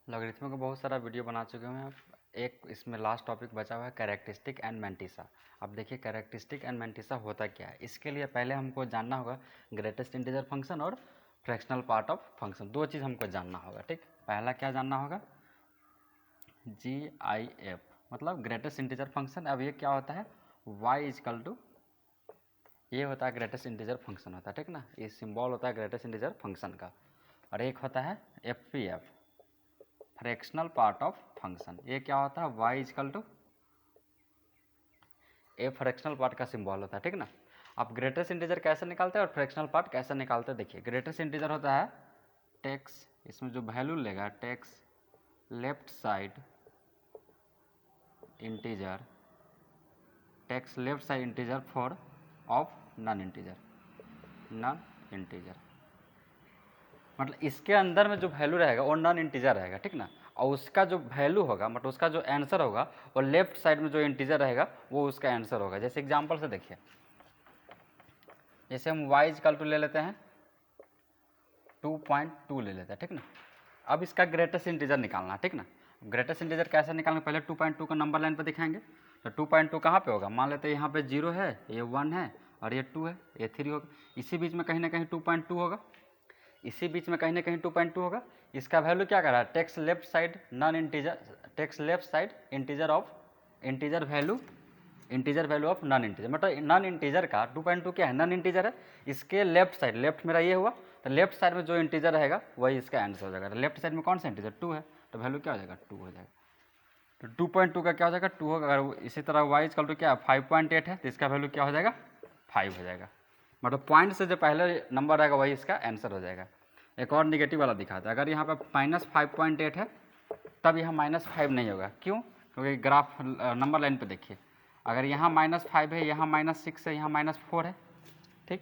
Logarithm का बहुत सारा वीडियो बना चुके हैं। एक इसमें लास्ट टॉपिक बचा हुआ है कैरेक्टरिस्टिक एंड मैंटिसा। अब देखिए कैरेक्टरिस्टिक एंड मैंटिसा होता क्या है। इसके लिए पहले हमको जानना होगा ग्रेटेस्ट इंटीजर फंक्शन और फ्रैक्शनल पार्ट ऑफ फंक्शन। दो चीज़ हमको जानना होगा। ठीक, पहला क्या जानना होगा, GIF मतलब ग्रेटेस्ट इंटीजर फंक्शन। अब ये क्या होता है, y इजकल टू, ये होता है ग्रेटेस्ट इंटीजर फंक्शन होता है। ठीक ना, ये सिंबल होता है ग्रेटेस्ट इंटीजर फंक्शन का। और एक होता है FPF fractional part of function. ये क्या होता है, y is equal to, a fractional part का सिंबल होता है। ठीक ना, आप ग्रेटेस्ट इंटीजर कैसे निकालते हैं और फ्रैक्शनल पार्ट कैसे निकालते हैं। देखिए ग्रेटेस्ट इंटीजर होता है टेक्स, इसमें जो वैल्यू लेगा takes left side integer, takes left side integer for of non integer, non integer मतलब इसके अंदर में जो वैल्यू रहेगा वो नॉन इंटीजर रहेगा। ठीक ना, और उसका जो वैल्यू होगा मतलब उसका जो आंसर होगा वो लेफ्ट साइड में जो इंटीजर रहेगा वो उसका आंसर होगा। जैसे एग्जांपल से देखिए, जैसे हम y इक्वल टू ले लेते हैं 2.2 ले लेते हैं। ठीक ना, अब इसका ग्रेटेस्ट इंटीजर निकालना। ठीक ना, ग्रेटेस्ट इंटीजर कैसे निकालना, पहले 2.2 का नंबर लाइन पर दिखाएंगे। तो 2.2 कहाँ पे होगा, मान लेते हैं यहाँ पे 0 है, ये 1 है और ये 2 है, ये 3 होगा। इसी बीच में कहीं ना कहीं 2.2 होगा, इसी बीच में कहीं ना कहीं 2.2 होगा। इसका वैल्यू क्या कर रहा है, takes left side non integer, takes left side integer of integer value, integer value of non integer मतलब नॉन इंटीजर का 2.2 क्या है, नॉन इंटीजर है। इसके लेफ्ट साइड, लेफ्ट मेरा ये हुआ, तो लेफ्ट साइड में जो इंटीजर रहेगा वही इसका आंसर हो जाएगा। लेफ्ट साइड में कौन सा इंटीजर 2 है, तो वैल्यू क्या हो जाएगा 2 हो जाएगा। तो 2.2 का क्या हो जाएगा 2 होगा। अगर इसी तरह y इक्वल टू क्या 5.8 है तो इसका वैल्यू क्या हो जाएगा 5 हो जाएगा। मतलब पॉइंट से जो पहले नंबर आएगा वही इसका आंसर हो जाएगा। एक और निगेटिव वाला दिखाता है, अगर यहाँ पे -5.8 है तब यहाँ -5 नहीं होगा। क्यों, क्योंकि ग्राफ नंबर लाइन पे देखिए, अगर यहाँ -5 है, यहाँ -6 है, यहाँ -4 है, ठीक,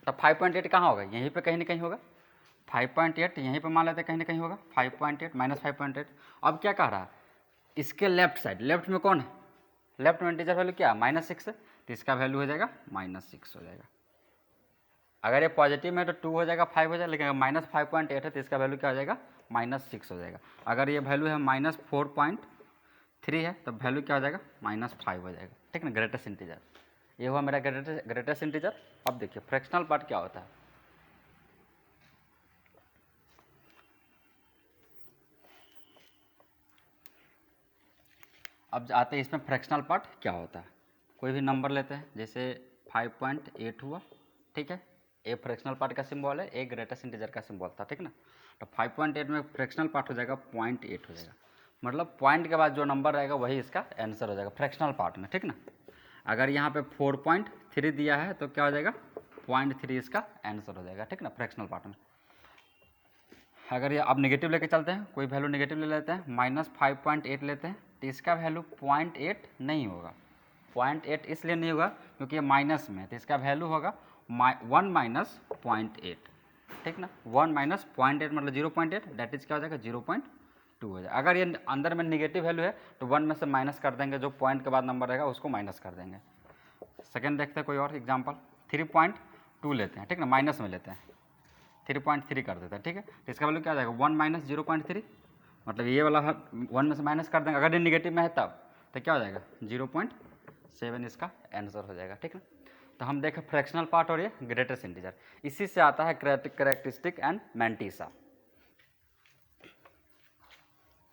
तब 5.8 कहाँ होगा, यहीं पे कहीं ना कहीं होगा। 5.8 यहीं पे मान लेते हैं कहीं ना कहीं होगा, 5.8 -5.8। अब क्या कह रहा है, इसके लेफ्ट साइड, लेफ्ट में कौन है, लेफ्ट में इंटीजर वैल्यू क्या -6 है, तो इसका वैल्यू हो जाएगा -6 हो जाएगा। अगर ये पॉजिटिव में तो 2 हो जाएगा, 5 हो जाएगा, लेकिन अगर -5.8 है तो इसका वैल्यू क्या हो जाएगा -6 हो जाएगा। अगर ये वैल्यू है -4.3 है तो वैल्यू क्या हो जाएगा -5 हो जाएगा। ठीक ना, ग्रेटेस्ट इंटीजर ये हुआ मेरा ग्रेटेस्ट इंटीजर। अब देखिए फ्रैक्शनल पार्ट क्या होता है। अब आते हैं इसमें फ्रैक्शनल पार्ट क्या होता है। कोई भी नंबर लेते हैं, जैसे 5.8 हुआ, ठीक है, ए फ्रैक्शनल पार्ट का सिंबल है, ए ग्रेटेस्ट इंटीजर का सिंबल था। ठीक ना, तो 5.8 में फ्रैक्शनल पार्ट हो जाएगा 0.8 हो जाएगा, मतलब पॉइंट के बाद जो नंबर रहेगा वही इसका आंसर हो जाएगा फ्रैक्शनल पार्ट में। ठीक ना, अगर यहाँ पे 4.3 दिया है तो क्या हो जाएगा 0.3 इसका आंसर हो जाएगा। ठीक ना, फ्रैक्शनल पार्ट में। अगर ये अब नेगेटिव लेके चलते हैं, कोई वैल्यू नेगेटिव ले लेते हैं, -5.8 लेते हैं, तो इसका वैल्यू 0.8 नहीं होगा। 0.8 इसलिए नहीं होगा क्योंकि ये माइनस में है, तो इसका वैल्यू होगा 1 - 0.8। ठीक ना, 1 - 0.8 मतलब 0.8, दैट इज क्या हो जाएगा 0.2 हो जाएगा। अगर ये अंदर में निगेटिव वैल्यू है तो 1 में से माइनस कर देंगे, जो पॉइंट के बाद नंबर रहेगा उसको माइनस कर देंगे। सेकेंड देखते हैं कोई और एग्जाम्पल, 3.2 लेते हैं। ठीक ना, माइनस में लेते हैं, 3.3 कर देते हैं। ठीक है, तो इसका वैल्यू क्या आ जाएगा 1 - 0.3, मतलब ये वाला 1 में से माइनस कर देंगे। अगर ये निगेटिव में है तब तो क्या हो जाएगा 0.7 इसका आंसर हो जाएगा। ठीक है, तो हम देखें फ्रैक्शनल पार्ट और ये ग्रेटेस्ट इंटीजर। इसी से आता है कैरेक्टरिस्टिक एंड मैंटिसा।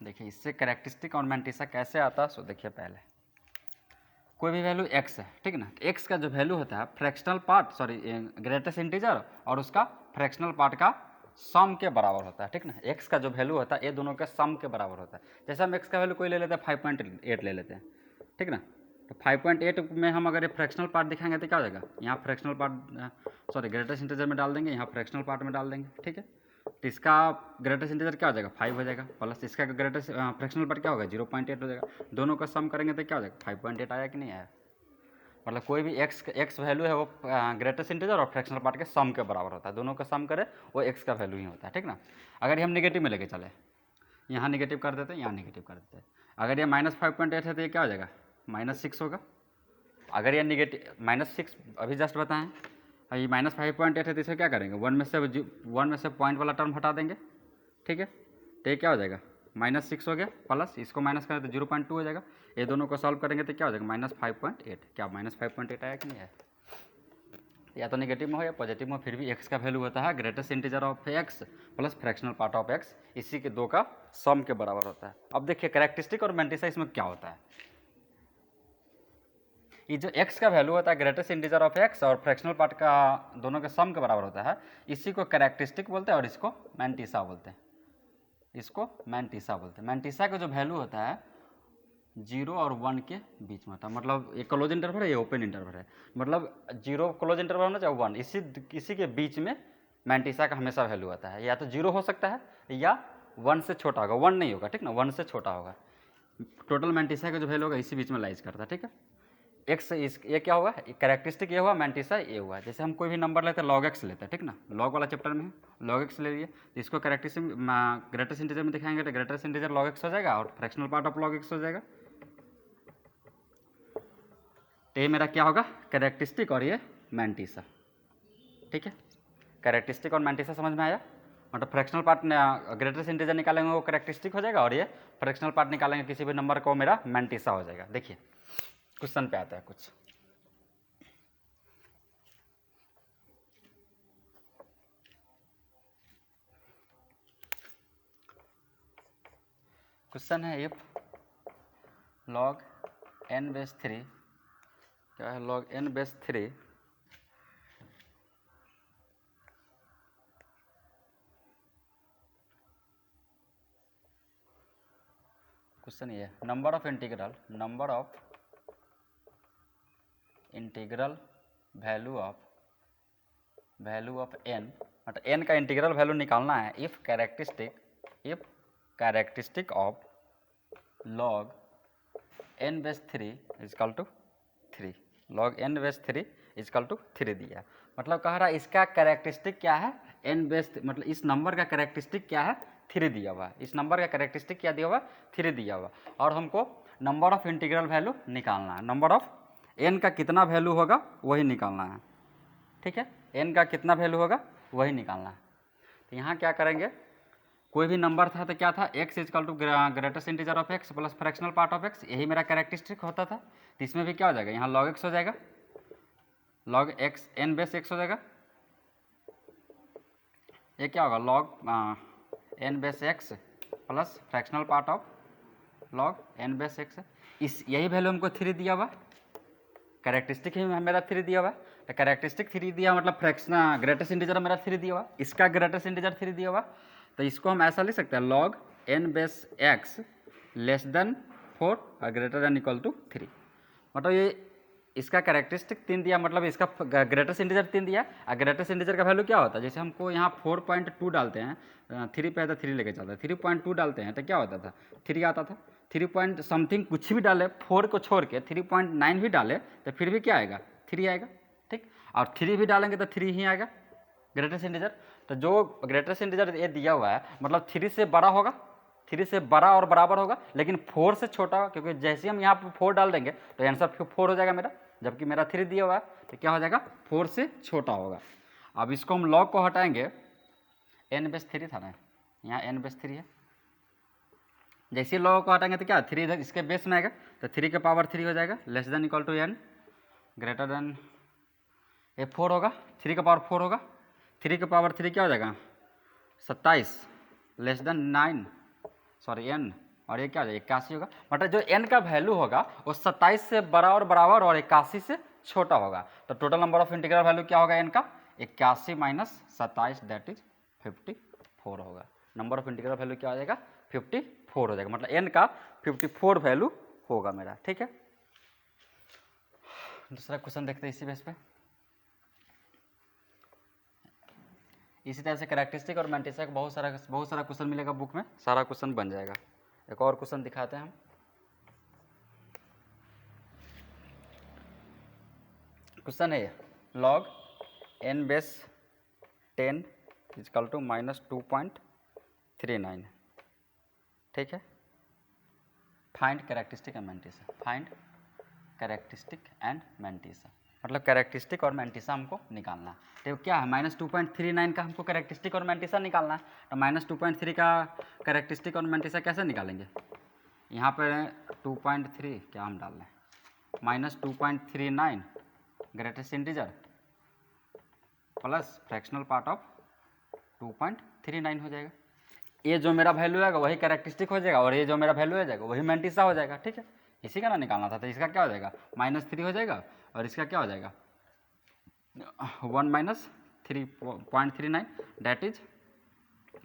देखिए इससे कैरेक्टरिस्टिक और मैंटिसा कैसे आता है, सो देखिए पहले कोई भी वैल्यू x है, ठीक है ना, x का जो वैल्यू होता है fractional part, sorry greatest integer और उसका फ्रैक्शनल पार्ट का सम के बराबर होता है। ठीक ना, x का जो वैल्यू होता है ये दोनों के सम के बराबर होता है। जैसे हम x का वैल्यू कोई ले लेते हैं 5.8 ले लेते हैं, ठीक ना, तो 5.8 में हम अगर ये फ्रैक्शनल पार्ट दिखाएंगे तो क्या हो जाएगा, यहाँ fractional part sorry greatest integer में डाल देंगे, यहाँ फ्रैक्शनल पार्ट में डाल देंगे। ठीक है, तो इसका ग्रेटेस्ट इंटीजर क्या हो जाएगा 5 हो जाएगा, प्लस इसका ग्रेटेस्ट फ्रैक्शनल पार्ट क्या होगा 0.8 हो जाएगा। दोनों का सम करेंगे तो क्या हो जाएगा 5.8 आया कि नहीं आया। मतलब कोई भी x वैल्यू है वो ग्रेटेस्ट इंटीजर और फ्रैक्शनल पार्ट के सम के बराबर होता है, दोनों का सम करे वो x का वैल्यू ही होता है। ठीक ना, अगर हम नेगेटिव में लेके चले, यहाँ नेगेटिव कर देते हैं, यहाँ नेगेटिव कर देते हैं, अगर ये -5.8 है तो ये क्या हो जाएगा -6 होगा। अगर ये नेगेटिव -6 अभी जस्ट बताएं, ये -5.8 है तो इसे क्या करेंगे 1 में से पॉइंट वाला टर्म हटा देंगे। ठीक है, तो ये क्या हो जाएगा -6 हो गया, प्लस इसको माइनस करें तो 0.2 हो जाएगा। ये दोनों को सॉल्व करेंगे तो क्या हो जाएगा, -5.8। क्या -5.8 आया कि नहीं है? या तो नेगेटिव में हो या पॉजिटिव में, फिर भी x का वैल्यू होता है greatest integer of x plus fractional part of x, इसी के दो का सम के बराबर होता है। अब देखिए कैरेक्टरिस्टिक और मैंटिसा इसमें क्या होता है। ये जो x का वैल्यू होता है ग्रेटेस्ट इंटीजर ऑफ x और फ्रैक्शनल पार्ट का दोनों के सम के बराबर होता है, इसी को कैरेक्टरिस्टिक बोलते हैं और इसको मैंटिसा बोलते हैं। इसको मैंटिसा बोलते हैं। मैंटिसा का जो वैल्यू होता है 0 और 1 के बीच में होता है, मतलब ये क्लोज इंटरवल है, ये ओपन इंटरवल है, मतलब 0 क्लोज इंटरवल होना चाहे 1, इसी के बीच में मैंटिसा का हमेशा वैल्यू आता है। या तो 0 हो सकता है या 1 से छोटा होगा, 1 नहीं होगा, ठीक ना, 1 से छोटा होगा। टोटल मैंटिसा का जो वैल्यू होगा इसी बीच में लाइज करता है, ठीक है। एक्स इस ये क्या हुआ, कैरेक्टरिस्टिक ये हुआ, मैंटिसा ये हुआ। जैसे हम कोई भी नंबर लेते हैं log x लेते हैं, ठीक ना, log वाला चैप्टर में log x ले लिए, तो इसको कैरेक्टरिस्टिक ग्रेटेस्ट इंटीजर में दिखाएंगे तो ग्रेटेस्ट इंटीजर log x हो जाएगा और fractional part of log x हो जाएगा। तो ये मेरा क्या होगा, कैरेक्टरिस्टिक और ये मैंटिसा, ठीक है। कैरेक्टरिस्टिक और मैंटिसा समझ में आया। मतलब फ्रैक्शनल पार्ट ग्रेटेस्ट इंटीजर निकालेंगे वो कैरेक्टरिस्टिक हो जाएगा और ये फ्रैक्शनल पार्ट निकालेंगे किसी भी नंबर को मेरा मैंटिसा हो जाएगा। देखिए क्वेश्चन पे आता है कुछ। क्वेश्चन है इफ log n बेस 3, क्या है log n बेस 3 क्वेश्चन ये number of integral value of n, मतलब n का इंटीग्रल वैल्यू निकालना है। If characteristic of log n base 3 is equal to 3, log n base 3 is equal to 3 दिया। मतलब कह रहा है इसका कैरेक्टरिस्टिक क्या है, n बेस, मतलब इस नंबर का कैरेक्टरिस्टिक क्या है, 3 दिया हुआ है। इस नंबर का कैरेक्टरिस्टिक क्या दिया हुआ, 3 दिया हुआ, और हमको नंबर ऑफ इंटीग्रल वैल्यू निकालना है। नंबर ऑफ n का कितना वैल्यू होगा वही निकालना है, ठीक है। n का कितना वैल्यू होगा वही निकालना है। तो यहाँ क्या करेंगे, कोई भी नंबर था तो क्या था, x is equal to greatest integer of x plus fractional part of x, यही मेरा कैरेक्टरिस्टिक होता था। तो इसमें भी क्या हो जाएगा, यहाँ log x हो जाएगा, log x n base x हो जाएगा। ये क्या होगा, log n base x plus fractional part of log n base x। इस यही वैल्यू हमको 3 दिया हुआ, कैरेक्टरिस्टिक ही मेरा 3 दिया हुआ। तो कैरेक्टरिस्टिक 3 दिया मतलब फ्रैक्शन ग्रेटेस्ट इंटीजर मेरा 3 दिया हुआ, इसका ग्रेटेस्ट इंटीजर 3 दिया हुआ। तो इसको हम ऐसा लिख सकते हैं log n base x less than 4 और ग्रेटर देन इक्वल टू 3। मतलब ये इसका कैरेक्टरिस्टिक 3 दिया, मतलब इसका ग्रेटेस्ट इंटीजर 3 दिया। और ग्रेटेस्ट इंटीजर का वैल्यू क्या होता है, जैसे हमको यहाँ 4.2 डालते हैं, 3 पे है तो 3 लेके चलते हैं, 3.2 डालते हैं तो क्या होता था, 3 आता था। 3 पॉइंट समथिंग कुछ भी डाले, 4 को छोड़ के 3.9 भी डाले तो फिर भी क्या आएगा, 3 आएगा, ठीक। और 3 भी डालेंगे तो 3 ही आएगा ग्रेटेस्ट इंटीजर। तो जो ग्रेटेस्ट इंटीजर ये दिया हुआ है मतलब 3 से बड़ा होगा, 3 से बड़ा और बराबर होगा, लेकिन 4 से छोटा होगा, क्योंकि जैसे हम यहाँ पर 4 डाल देंगे तो आंसर 4 हो जाएगा मेरा, जबकि मेरा 3 दिया हुआ है तो क्या हो जाएगा, 4 से छोटा होगा। अब इसको हम log को हटाएंगे, n बेस 3 था ना, यहाँ n बेस 3 है, जैसे ही log को हटाएंगे तो क्या 3 इधर इसके बेस में आएगा, तो 3 के पावर 3 हो जाएगा, less than equal to n, greater than ये 4 होगा, 3 का पावर 4 होगा, 3 के पावर 3 क्या हो जाएगा 27, लेस देन 9 सॉरी n, और ये क्या हो जाएगा 81 होगा। मतलब जो n का वैल्यू होगा वो 27 से बड़ा और बराबर और 81 से छोटा होगा। तो total number of integral value क्या होगा n का, 81 माइनस 27 दैट इज 54 होगा। नंबर ऑफ इंटीग्रल वैल्यू क्या हो जाएगा, 54 हो जाएगा, मतलब n का 54 वैल्यू होगा मेरा, ठीक है। दूसरा क्वेश्चन देखते हैं इसी बेस पे। इसी तरह से कैरेक्टरिस्टिक और मैंटिसा का बहुत सारा क्वेश्चन मिलेगा बुक में, सारा क्वेश्चन बन जाएगा। एक और क्वेश्चन दिखाते हैं हम। क्वेश्चन है log n base 10 is equal to -2.39, ठीक है। Find characteristic and mantissa, find characteristic and mantissa. मतलब कैरेक्टरिस्टिक और मैंटिसा हमको निकालना है। तो क्या है, -2.39 का हमको कैरेक्टरिस्टिक और मैंटिसा निकालना है। तो -2.3 का कैरेक्टरिस्टिक और मैंटिसा कैसे निकालेंगे, यहाँ पर 2.3 क्या हम डाल रहे हैं, -2.39 greatest integer plus fractional part of 2.39 हो जाएगा। ये जो मेरा वैल्यू आएगा वही कैरेक्टरिस्टिक हो जाएगा और ये जो मेरा वैल्यू हो जाएगा वही मैंटिसा हो जाएगा। ठीक है, इसी का ना निकालना था। तो इसका क्या हो जाएगा, -3 हो जाएगा और इसका क्या हो जाएगा 1 - 3.39 डैट इज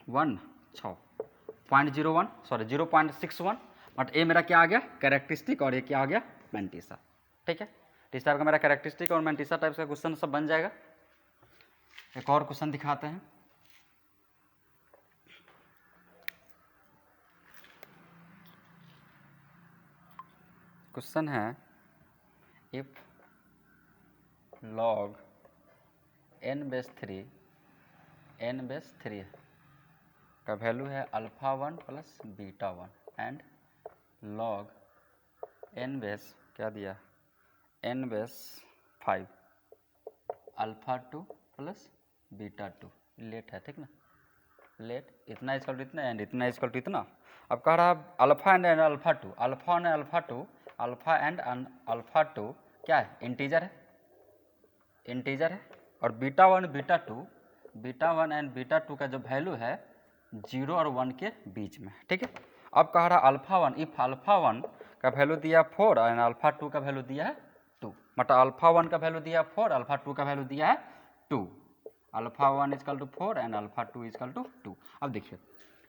0.61, बट ये मेरा क्या आ गया कैरेक्टरिस्टिक और ये क्या आ गया मैंटिसा। ठीक है, तो इस टाइप का मेरा कैरेक्टरिस्टिक और मैंटिसा टाइप का क्वेश्चन सब बन जाएगा। एक और क्वेश्चन दिखाते हैं। क्वेश्चन है इफ log n/3 का वैल्यू है α1 + β1 एंड log क्या दिया n/5 α2 + β2 लेट है, ठीक ना, लेट इतना इक्वल टू इतना एंड इतना इक्वल टू इतना। अब कह रहा है alpha and alpha 2, alpha and alpha 2 क्या है, इंटीजर है और β1 एंड β2 का जो वैल्यू है 0 और 1 के बीच में। ठीक है, अब कह रहा α1 इफ α1 का वैल्यू दिया 4 एंड α2 का वैल्यू दिया है 2, मतलब α1 का वैल्यू दिया 4, α2 का वैल्यू दिया है 2, α1 = 4 एंड α2 = 2। अब देखिए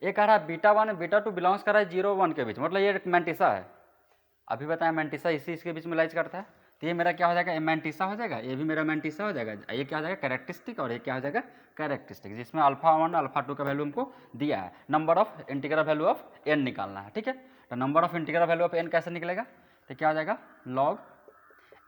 ये कह रहा है β1 और β2 बिलोंग्स कर रहा है 0 1 के बीच, मतलब ये मैंटिसा है। अभी बताया मैंटिसा इसके बीच में लाइज करता है, तो ये मेरा क्या हो जाएगा, मैंटिसा हो जाएगा, ये भी मेरा मैंटिसा हो जाएगा। ये क्या हो जाएगा कैरेक्टरिस्टिक और ये क्या हो जाएगा कैरेक्टरिस्टिक, जिसमें α1 α2 का वैल्यू हमको दिया है। Number of integral value of n निकालना है। ठीक है, तो number of integral value of n कैसे निकलेगा, तो क्या हो जाएगा log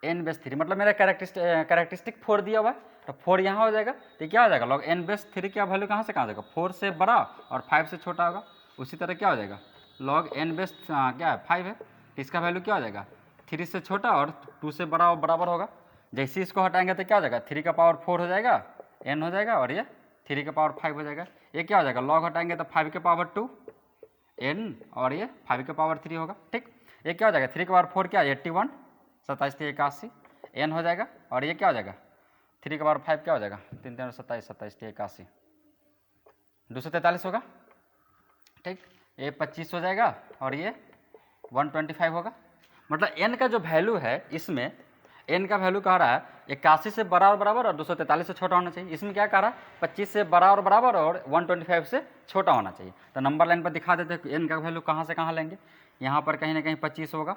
n/3, मतलब मेरा कैरेक्टरिस्टिक 4 दिया हुआ है, तो 4 यहाँ हो जाएगा, तो क्या हो जाएगा log n/3 का वैल्यू कहाँ से कहाँ जाएगा, 4 से बड़ा और 5 से छोटा होगा। उसी तरह क्या हो जाएगा log क्या है 5 है, तो इसका वैल्यू क्या हो जाएगा 3 से छोटा और 2 से बड़ा और बराबर होगा। जैसे इसको हटाएंगे तो क्या हो जाएगा 3 का पावर 4 हो जाएगा n हो जाएगा और ये 3 का पावर 5 हो जाएगा। ये क्या हो जाएगा log हटाएंगे तो 5 के पावर 2 n और ये 5 के पावर 3 होगा। ठीक, ये क्या हो जाएगा 3 के पावर 4 क्या 81, 27 3 81 n हो जाएगा और ये क्या हो जाएगा 3 के पावर 5 क्या हो जाएगा 3 3 27 27 3 81 243 होगा। ठीक, ये 25 हो जाएगा और ये 125 होगा। मतलब n का जो वैल्यू है इसमें n का वैल्यू कह रहा है 81 से बड़ा और बराबर और 243 से छोटा होना चाहिए। इसमें क्या कह रहा है 25 से बड़ा और बराबर और 125 से छोटा होना चाहिए। तो नंबर लाइन पर दिखा देते हैं n का वैल्यू कहाँ से कहाँ लेंगे। यहाँ पर कहीं ना कहीं 25 होगा,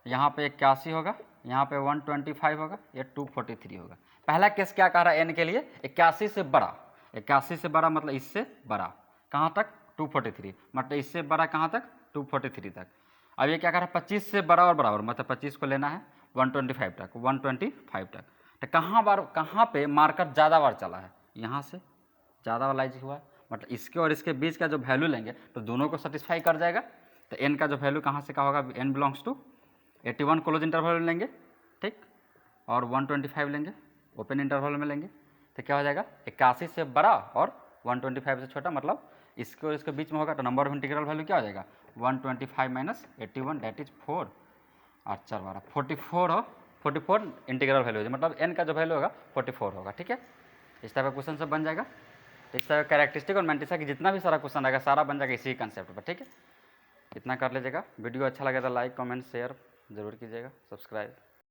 यहाँ पे 81 होगा, यहाँ पे 125 होगा, ये 243 होगा। पहला केस क्या कह रहा है n के लिए 81 से बड़ा, 81 से बड़ा मतलब इससे बड़ा कहाँ तक 243, मतलब इससे बड़ा कहाँ तक 243 तक। अब ये क्या कर रहा है 25 से बड़ा और बराबर, मतलब 25 को लेना है 125 तक, 125 तक। तो कहाँ पे मार्कर ज़्यादा बार चला है, यहाँ से ज़्यादा वालाइज हुआ है, मतलब इसके और इसके बीच का जो वैल्यू लेंगे तो दोनों को सेटिस्फाई कर जाएगा। तो n का जो वैल्यू कहाँ से कहाँ होगा, n belongs to 81 close interval लेंगे, ठीक, और 125 लेंगे ओपन इंटरवल में लेंगे, तो क्या हो जाएगा 81 से बड़ा और 125 से छोटा, मतलब इसके और इसके बीच में होगा। तो नंबर ऑफ इंटीग्रल वैल्यू क्या हो जाएगा 125 - 81 डेट इज 4 और 4 12 44 इंटीग्रल वैल्यू है, मतलब n का जो वैल्यू होगा 44 होगा। ठीक है, इस टाइप का क्वेश्चन सब बन जाएगा। तो इस तरह कैरेक्टरिस्टिक और मैंटिसा की जितना भी सारा क्वेश्चन आएगा सारा बन जाएगा इसी कंसेप्ट पर। ठीक है, इतना कर लीजिएगा। वीडियो अच्छा लगे तो लाइक कमेंट शेयर जरूर कीजिएगा, सब्सक्राइब।